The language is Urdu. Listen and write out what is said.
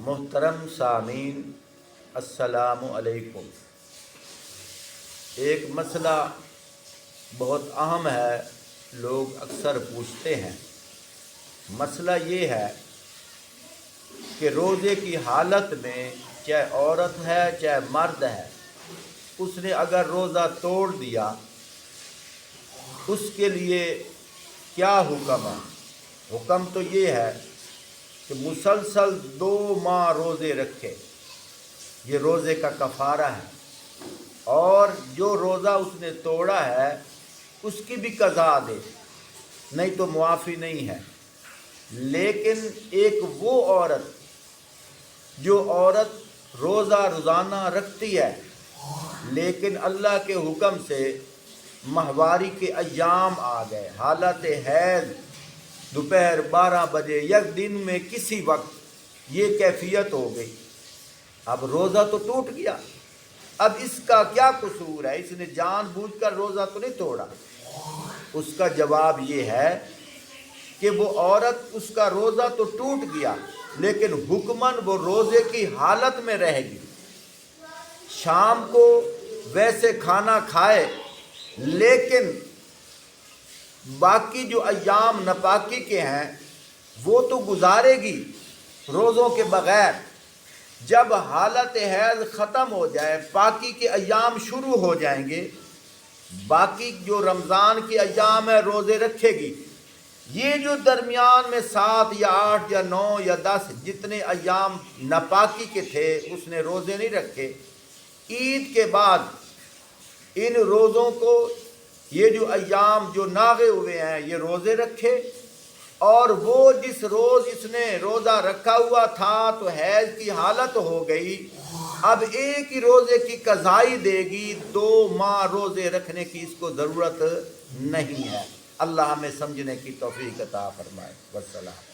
محترم سامعین، السلام علیکم۔ ایک مسئلہ بہت اہم ہے، لوگ اکثر پوچھتے ہیں۔ مسئلہ یہ ہے کہ روزے کی حالت میں چاہے عورت ہے چاہے مرد ہے، اس نے اگر روزہ توڑ دیا اس کے لیے کیا حکم ہے؟ حکم تو یہ ہے کہ مسلسل 2 ماہ روزے رکھے، یہ روزے کا کفارہ ہے، اور جو روزہ اس نے توڑا ہے اس کی بھی قضا دے، نہیں تو معافی نہیں ہے۔ لیکن ایک وہ عورت جو عورت روزہ روزانہ رکھتی ہے لیکن اللہ کے حکم سے ماہواری کے ایام آ گئے، حالت حیض، دوپہر 12 بجے یک دن میں کسی وقت یہ کیفیت ہو گئی، اب روزہ تو ٹوٹ گیا، اب اس کا کیا قصور ہے؟ اس نے جان بوجھ کر روزہ تو نہیں توڑا۔ اس کا جواب یہ ہے کہ وہ عورت، اس کا روزہ تو ٹوٹ گیا لیکن حکماً وہ روزے کی حالت میں رہے گی، شام کو ویسے کھانا کھائے لیکن باقی جو ایام ناپاکی کے ہیں وہ تو گزارے گی روزوں کے بغیر۔ جب حالت حیض ختم ہو جائے، پاکی کے ایام شروع ہو جائیں گے، باقی جو رمضان کے ایام ہے روزے رکھے گی۔ یہ جو درمیان میں 7 یا 8 یا 9 یا 10 جتنے ایام ناپاکی کے تھے اس نے روزے نہیں رکھے، عید کے بعد ان روزوں کو، یہ جو ایام جو ناغے ہوئے ہیں یہ روزے رکھے، اور وہ جس روز اس نے روزہ رکھا ہوا تھا تو حیض کی حالت ہو گئی، اب ایک ہی روزے کی قضائی دے گی، 2 ماہ روزے رکھنے کی اس کو ضرورت نہیں ہے۔ اللہ ہمیں سمجھنے کی توفیق عطا فرمائے۔ والسلام۔